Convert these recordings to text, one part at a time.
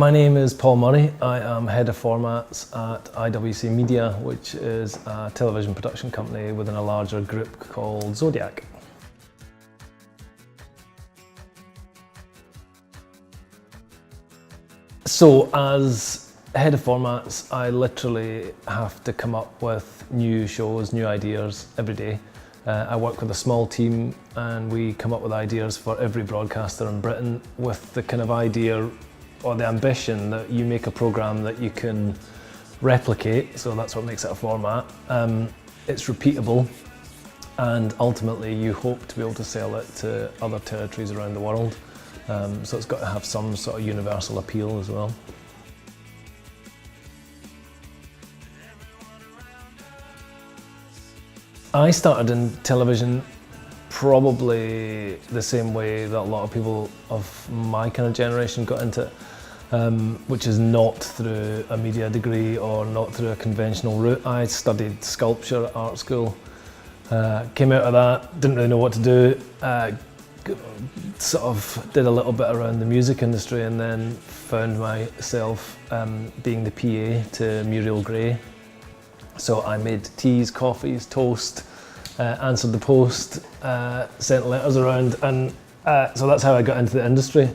My name is Paul Murray. I am Head of Formats at IWC Media, which is a television production company within a larger group called Zodiac. So as Head of Formats, I literally have to come up with new shows, new ideas every day. I work with a small team and we come up with ideas for every broadcaster in Britain with the kind of idea or the ambition that you make a programme that you can replicate, so that's what makes it a format. It's repeatable, and ultimately you hope to be able to sell it to other territories around the world. So it's got to have some sort of universal appeal as well. I started in television probably the same way that a lot of people of my kind of generation got into it, which is not through a media degree or not through a conventional route. I studied sculpture at art school, came out of that, didn't really know what to do, sort of did a little bit around the music industry and then found myself being the PA to Muriel Gray. So I made teas, coffees, toast, answered the post, sent letters around, and so that's how I got into the industry.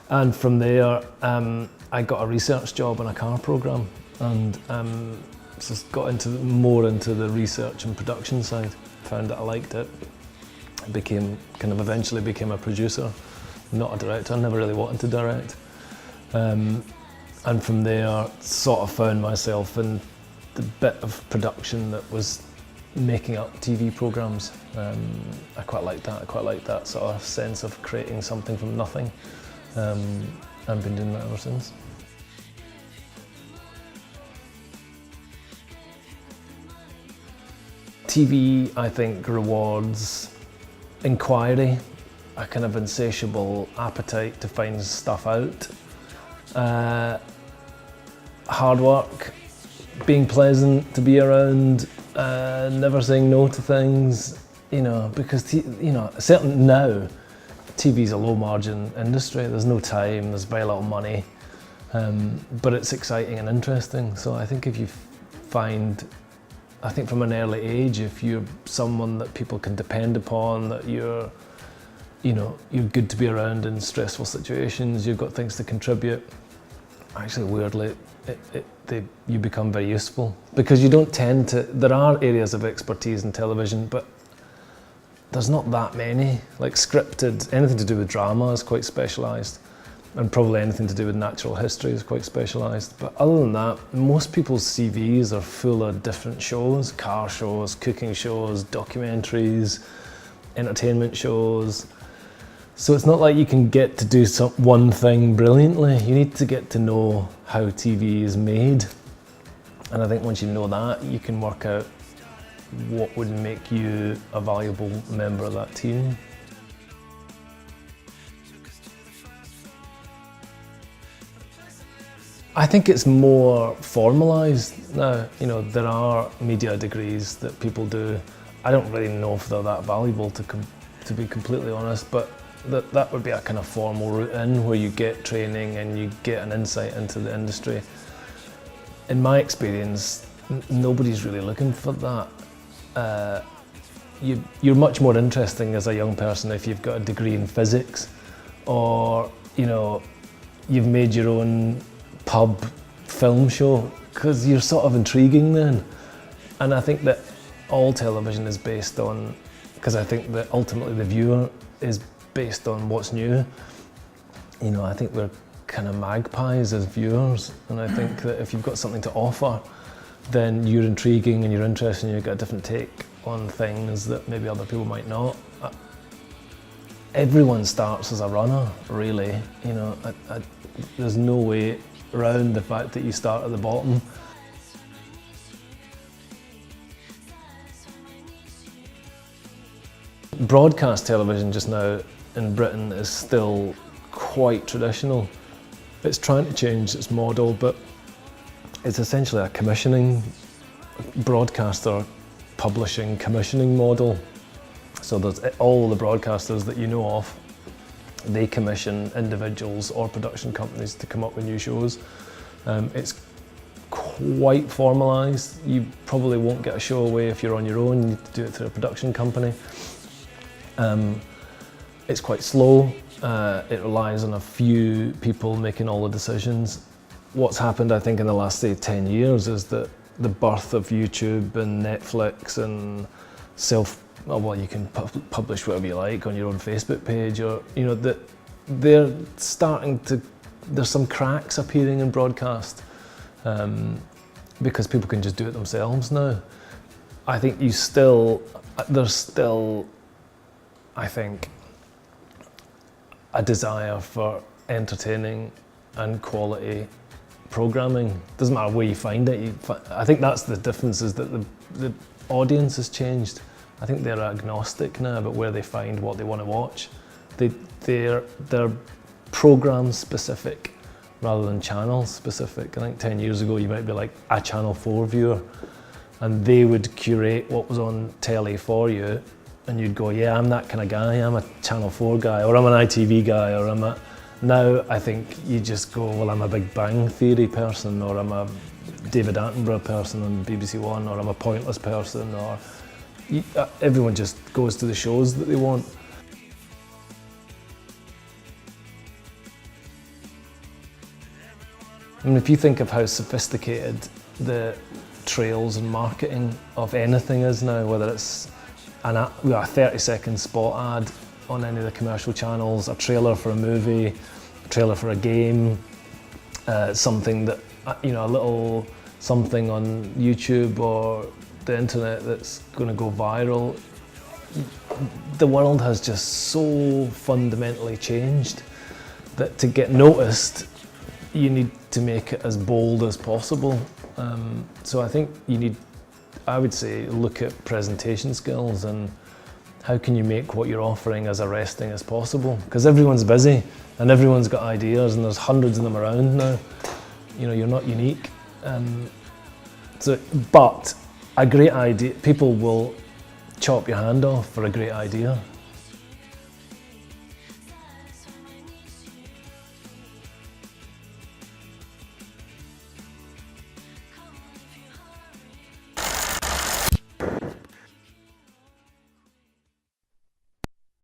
And from there, I got a research job on a car programme and just got more into the research and production side. Found that I liked it. Eventually became a producer, not a director. I never really wanted to direct. And from there, sort of found myself in the bit of production that was making up TV programmes. I quite liked that. I quite liked that sort of sense of creating something from nothing. I've been doing that ever since. TV, I think, rewards inquiry, a kind of insatiable appetite to find stuff out, hard work, being pleasant to be around, never saying no to things, because certainly now TV's a low margin industry. There's no time, there's very little money, but it's exciting and interesting. So I think from an early age, if you're someone that people can depend upon, that you're good to be around in stressful situations, you've got things to contribute, actually weirdly, you become very useful, because you don't tend to, there are areas of expertise in television, but there's not that many. Like scripted, anything to do with drama is quite specialised, and probably anything to do with natural history is quite specialised. But other than that, most people's CVs are full of different shows, car shows, cooking shows, documentaries, entertainment shows. So it's not like you can get to do one thing brilliantly. You need to get to know how TV is made. And I think once you know that, you can work out what would make you a valuable member of that team. I think it's more formalised now. There are media degrees that people do. I don't really know if they're that valuable, to be completely honest, but that would be a kind of formal route in where you get training and you get an insight into the industry. In my experience, nobody's really looking for that. You're much more interesting as a young person if you've got a degree in physics, or you've made your own pub film show, because you're sort of intriguing then. And I think that all television is based on, because I think that ultimately the viewer is based on what's new. I think we're kind of magpies as viewers, and I think that if you've got something to offer, then you're intriguing and you're interested and you've got a different take on things that maybe other people might not. Everyone starts as a runner, really. There's no way around the fact that you start at the bottom. Broadcast television just now in Britain is still quite traditional. It's trying to change its model, but it's essentially a commissioning, broadcaster publishing commissioning model. So there's all the broadcasters that you know of They commission individuals or production companies to come up with new shows. It's quite formalised. You probably won't get a show away if you're on your own. You need to do it through a production company. It's quite slow. It relies on a few people making all the decisions. What's happened, I think, in the last, say, 10 years is that the birth of YouTube and Netflix and you can publish whatever you like on your own Facebook page, or, you know, that there's some cracks appearing in broadcast because people can just do it themselves now. I think there's still, I think, a desire for entertaining and quality programming. Doesn't matter where you find it. I think that's the difference, is that the audience has changed. I think they're agnostic now about where they find what they want to watch. They're program specific rather than channel specific. I think 10 years ago you might be like a Channel 4 viewer, and they would curate what was on telly for you, and you'd go, yeah, I'm that kind of guy, I'm a Channel 4 guy, or I'm an ITV guy, or now I think you just go, well, I'm a Big Bang Theory person, or I'm a David Attenborough person on BBC One, or I'm a Pointless person, or everyone just goes to the shows that they want. I mean, if you think of how sophisticated the trails and marketing of anything is now, whether it's a 30-second spot ad on any of the commercial channels, a trailer for a movie, a trailer for a game, something that, you know, a little something on YouTube or the internet that's going to go viral. The world has just so fundamentally changed that to get noticed, you need to make it as bold as possible. So I think I would say, look at presentation skills and how can you make what you're offering as arresting as possible? Because everyone's busy and everyone's got ideas, and there's hundreds of them around now. You know, you're not unique. But a great idea, people will chop your hand off for a great idea.